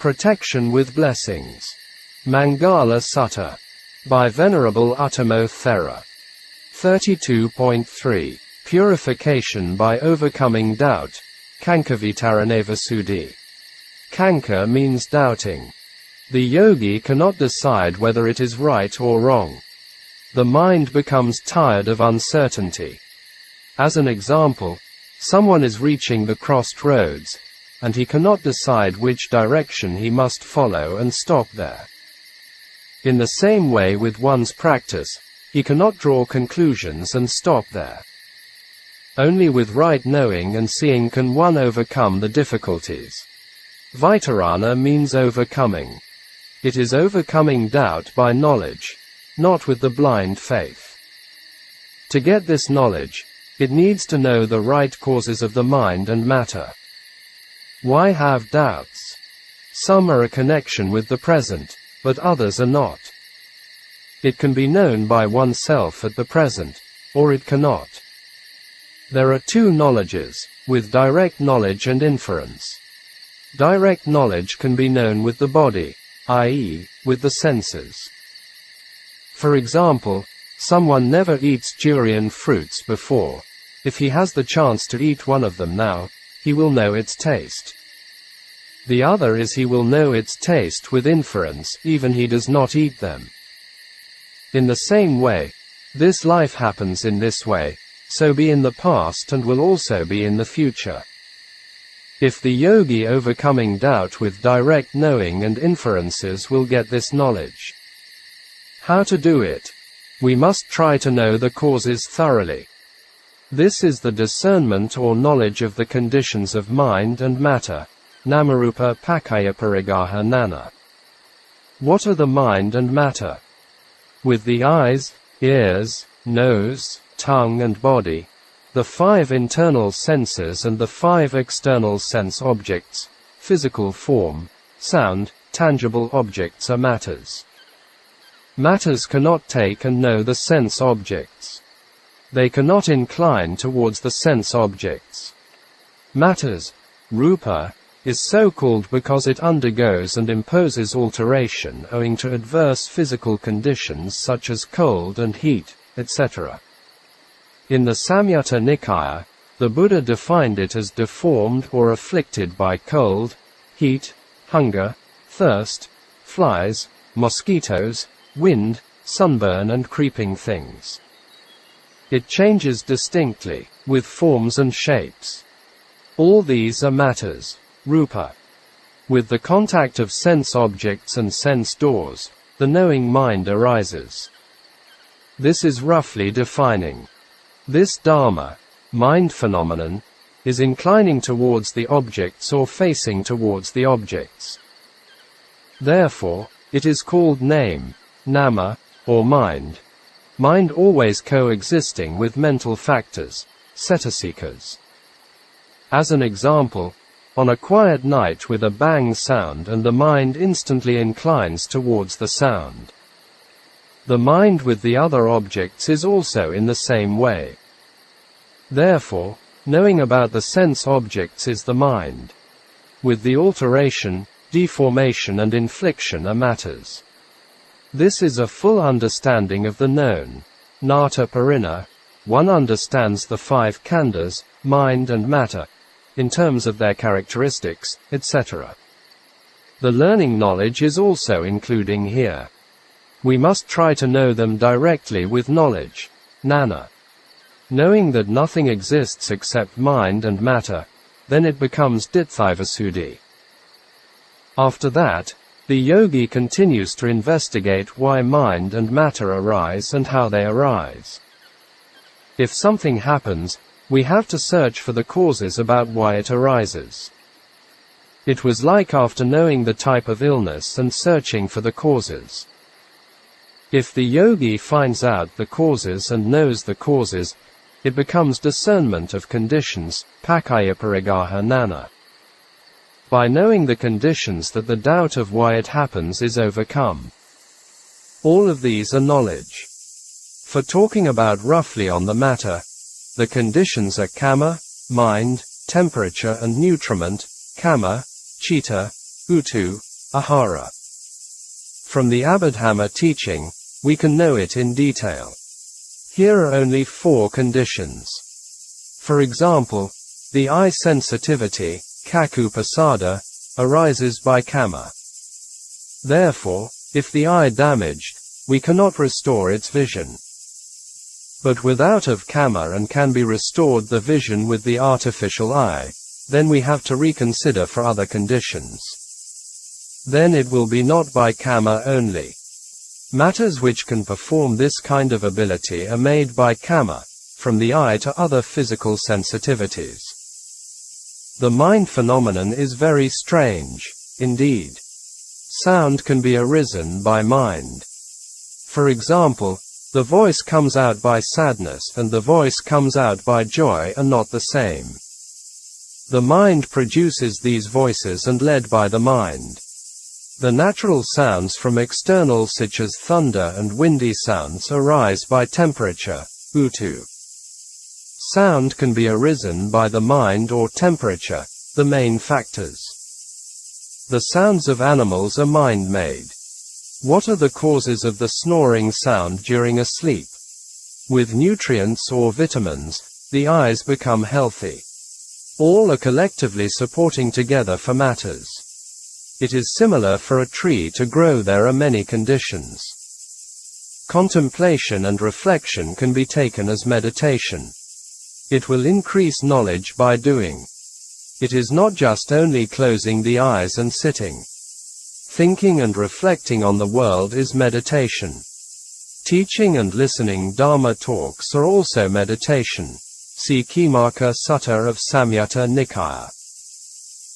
Protection with Blessings. Maṅgala Sutta. By Venerable Uttamo Thera. 32.3. Purification by Overcoming Doubt. Cankavitaranavasudhi. Kanka means doubting. The yogi cannot decide whether it is right or wrong. The mind becomes tired of uncertainty. As an example, someone is reaching the crossed roads, and he cannot decide which direction he must follow and stop there. In the same way with one's practice, he cannot draw conclusions and stop there. Only with right knowing and seeing can one overcome the difficulties. Vitarana means overcoming. It is overcoming doubt by knowledge, not with the blind faith. To get this knowledge, it needs to know the right causes of the mind and matter. Why have doubts? Some are a connection with the present, but others are not. It can be known by oneself at the present, or it cannot. There are two knowledges, with direct knowledge and inference. Direct knowledge can be known with the body, i.e., with the senses. For example, someone never eats durian fruits before. If he has the chance to eat one of them now, he will know its taste. The other is he will know its taste with inference, even he does not eat them. In the same way, this life happens in this way, so be in the past and will also be in the future. If the yogi overcoming doubt with direct knowing and inferences will get this knowledge. How to do it? We must try to know the causes thoroughly. This is the discernment or knowledge of the conditions of mind and matter, namarupa pakayaparigaha nana. What are the mind and matter? With the eyes, ears, nose, tongue and body, the 5 internal senses and the 5 external sense objects, physical form, sound, tangible objects are matters. Matters cannot take and know the sense objects. They cannot incline towards the sense objects. Matters, rupa, is so called because it undergoes and imposes alteration owing to adverse physical conditions such as cold and heat, etc. In the Samyutta Nikāya, the Buddha defined it as deformed or afflicted by cold, heat, hunger, thirst, flies, mosquitoes, wind, sunburn and creeping things. It changes distinctly, with forms and shapes. All these are matters, rupa. With the contact of sense objects and sense doors, the knowing mind arises. This is roughly defining. This Dharma, mind phenomenon, is inclining towards the objects or facing towards the objects. Therefore, it is called name, nama, or mind. Mind always coexisting with mental factors, cetasikas. As an example, on a quiet night with a bang sound and the mind instantly inclines towards the sound. The mind with the other objects is also in the same way. Therefore, knowing about the sense objects is the mind. With the alteration, deformation and infliction are matters. This is a full understanding of the known. Nata parina, one understands the 5 khandhas, mind and matter, in terms of their characteristics, etc. The learning knowledge is also including here. We must try to know them directly with knowledge, nana. Knowing that nothing exists except mind and matter, then it becomes ditthivasuddhi. After that, the yogi continues to investigate why mind and matter arise and how they arise. If something happens, we have to search for the causes about why it arises. It was like after knowing the type of illness and searching for the causes. If the yogi finds out the causes and knows the causes, it becomes discernment of conditions, pakayaparigaha nana. By knowing the conditions that the doubt of why it happens is overcome. All of these are knowledge. For talking about roughly on the matter, the conditions are kama, mind, temperature and nutriment, kama, chitta, uttu, ahara. From the Abhidhamma teaching, we can know it in detail. Here are only 4 conditions. For example, the eye sensitivity, Kāyānupassanā, arises by kama. Therefore, if the eye damaged, we cannot restore its vision. But without of kama and can be restored the vision with the artificial eye, then we have to reconsider for other conditions. Then it will be not by kama only. Matters which can perform this kind of ability are made by kama, from the eye to other physical sensitivities. The mind phenomenon is very strange, indeed. Sound can be arisen by mind. For example, the voice comes out by sadness and the voice comes out by joy are not the same. The mind produces these voices and led by the mind. The natural sounds from external such as thunder and windy sounds arise by temperature, Uttu. Sound can be arisen by the mind or temperature, the main factors. The sounds of animals are mind-made. What are the causes of the snoring sound during a sleep? With nutrients or vitamins, the eyes become healthy. All are collectively supporting together for matters. It is similar for a tree to grow. There are many conditions. Contemplation and reflection can be taken as meditation. It will increase knowledge by doing. It is not just only closing the eyes and sitting. Thinking and reflecting on the world is meditation. Teaching and listening Dharma talks are also meditation. See Maṅgala Sutta of Samyutta Nikāya.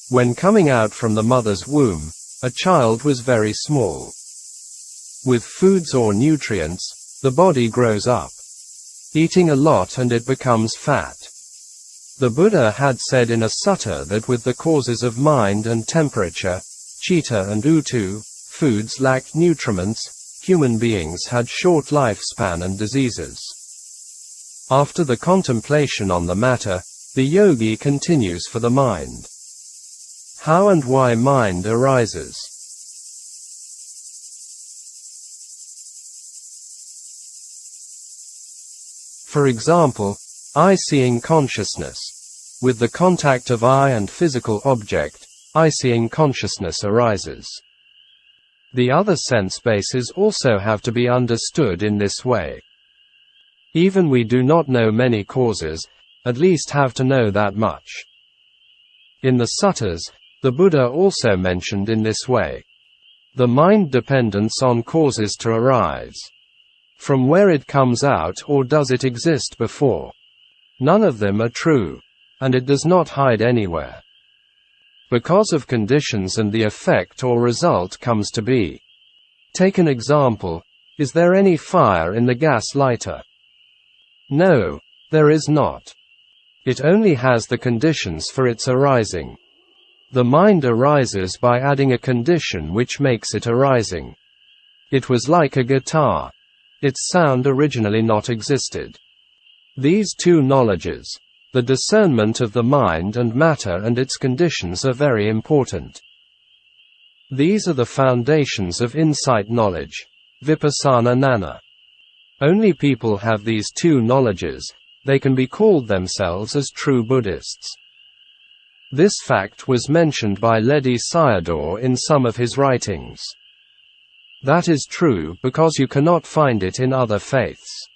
When coming out from the mother's womb, a child was very small. With foods or nutrients, the body grows up. Eating a lot and it becomes fat. The Buddha had said in a sutta that with the causes of mind and temperature, Chitta and Uttu, foods lacked nutriments, human beings had short lifespan and diseases. After the contemplation on the matter, the yogi continues for the mind. How and why mind arises. For example, eye-seeing consciousness. With the contact of eye and physical object, eye-seeing consciousness arises. The other sense bases also have to be understood in this way. Even we do not know many causes, at least have to know that much. In the suttas, the Buddha also mentioned in this way. The mind dependence on causes to arise. From where it comes out or does it exist before? None of them are true. And it does not hide anywhere. Because of conditions and the effect or result comes to be. Take an example, is there any fire in the gas lighter? No, there is not. It only has the conditions for its arising. The mind arises by adding a condition which makes it arising. It was like a guitar. Its sound originally not existed. These two knowledges, the discernment of the mind and matter and its conditions, are very important. These are the foundations of insight knowledge, vipassana gnana. Only people have these two knowledges, they can be called themselves as true Buddhists. This fact was mentioned by Ledi Sayadaw in some of his writings. That is true because you cannot find it in other faiths.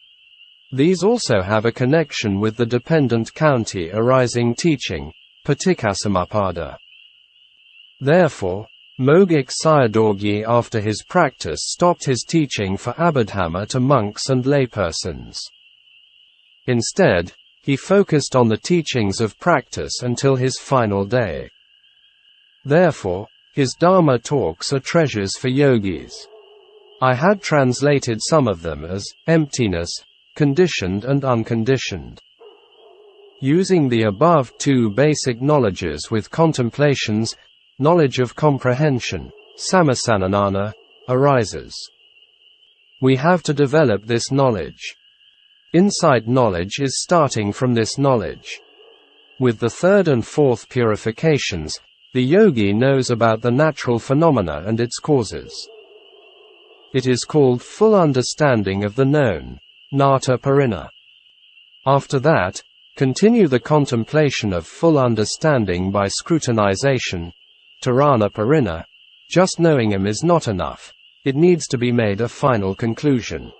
These also have a connection with the dependent county arising teaching, Patipadā. Therefore, Mogik Sayadaw after his practice stopped his teaching for Abhidhamma to monks and laypersons. Instead, he focused on the teachings of practice until his final day. Therefore, his Dharma talks are treasures for yogis. I had translated some of them as emptiness, conditioned and unconditioned. Using the above two basic knowledges with contemplations, knowledge of comprehension, samasananana, arises. We have to develop this knowledge. Insight knowledge is starting from this knowledge. With the third and fourth purifications, The yogi knows about the natural phenomena and its causes. It is called full understanding of the known, nata parina. After that, continue the contemplation of full understanding by scrutinization, tarana parina. Just knowing him is not enough. It needs to be made a final conclusion.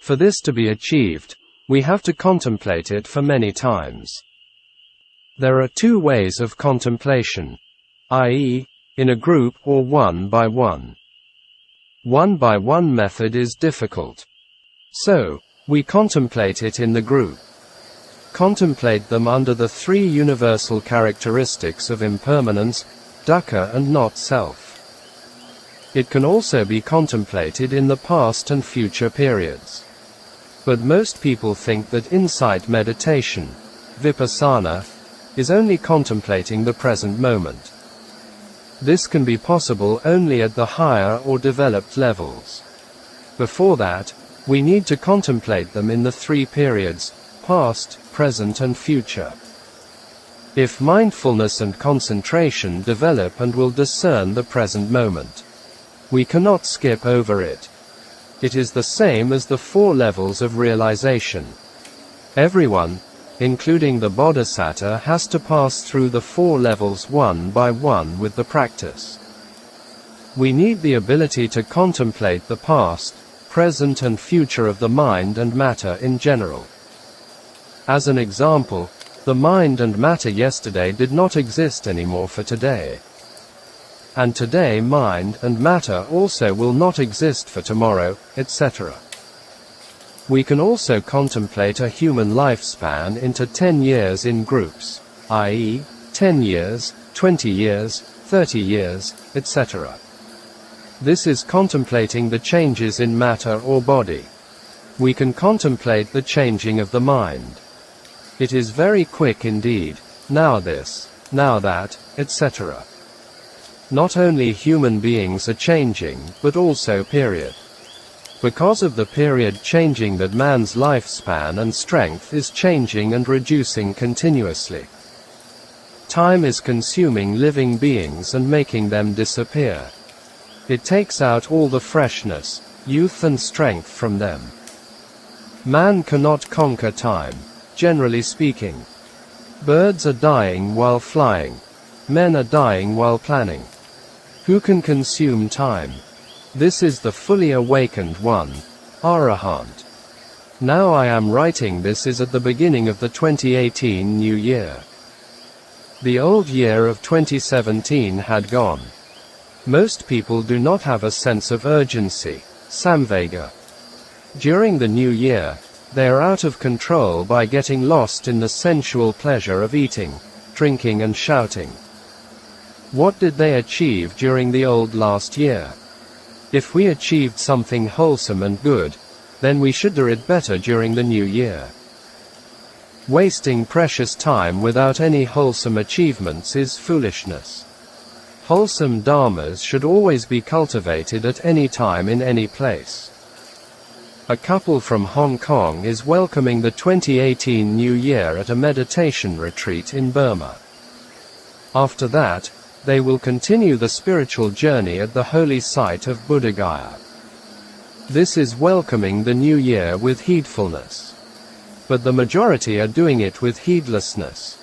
For this to be achieved, we have to contemplate it for many times. There are two ways of contemplation, i.e., in a group or one by one. One by one method is difficult. So, we contemplate it in the group. Contemplate them under the three universal characteristics of impermanence, dukkha and not self. It can also be contemplated in the past and future periods. But most people think that insight meditation, vipassana, is only contemplating the present moment. This can be possible only at the higher or developed levels. Before that, we need to contemplate them in the three periods, past, present and future. If mindfulness and concentration develop and will discern the present moment, we cannot skip over it. It is the same as the four levels of realization. Everyone, including the bodhisattva, has to pass through the four levels one by one with the practice. We need the ability to contemplate the past, present and future of the mind and matter in general. As an example, the mind and matter yesterday did not exist anymore for today. And today mind and matter also will not exist for tomorrow, etc. We can also contemplate a human lifespan into 10 years in groups, i.e., 10 years, 20 years, 30 years, etc. This is contemplating the changes in matter or body. We can contemplate the changing of the mind. It is very quick indeed, now this, now that, etc. Not only human beings are changing, but also period. Because of the period changing that man's lifespan and strength is changing and reducing continuously. Time is consuming living beings and making them disappear. It takes out all the freshness, youth and strength from them. Man cannot conquer time, generally speaking. Birds are dying while flying. Men are dying while planning. Who can consume time? This is the fully awakened one, Arahant. Now I am writing this is at the beginning of the 2018 new year. The old year of 2017 had gone. Most people do not have a sense of urgency, samvega. During the new year, they are out of control by getting lost in the sensual pleasure of eating, drinking and shouting. What did they achieve during the old last year? If we achieved something wholesome and good, then we should do it better during the new year. Wasting precious time without any wholesome achievements is foolishness. Wholesome dharmas should always be cultivated at any time in any place. A couple from Hong Kong is welcoming the 2018 New Year at a meditation retreat in Burma. After that, they will continue the spiritual journey at the holy site of Buddhagaya. This is welcoming the new year with heedfulness. But the majority are doing it with heedlessness.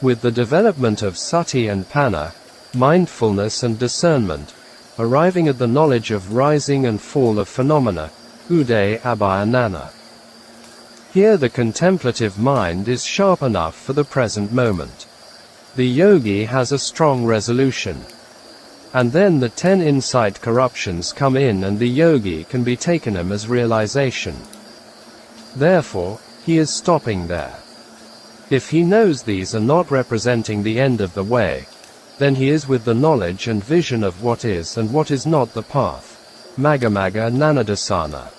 With the development of sati and panna, mindfulness and discernment, arriving at the knowledge of rising and fall of phenomena, uday abhayanana. Here the contemplative mind is sharp enough for the present moment. The yogi has a strong resolution. And then the 10 insight corruptions come in and the yogi can be taken as realization. Therefore, he is stopping there. If he knows these are not representing the end of the way, then he is with the knowledge and vision of what is and what is not the path. Maga nanadasana.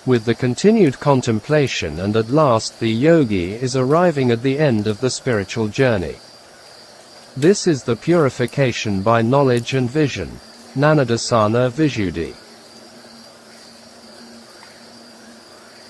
With the continued contemplation and at last the yogi is arriving at the end of the spiritual journey. This is the purification by knowledge and vision, nanadasana visuddhi.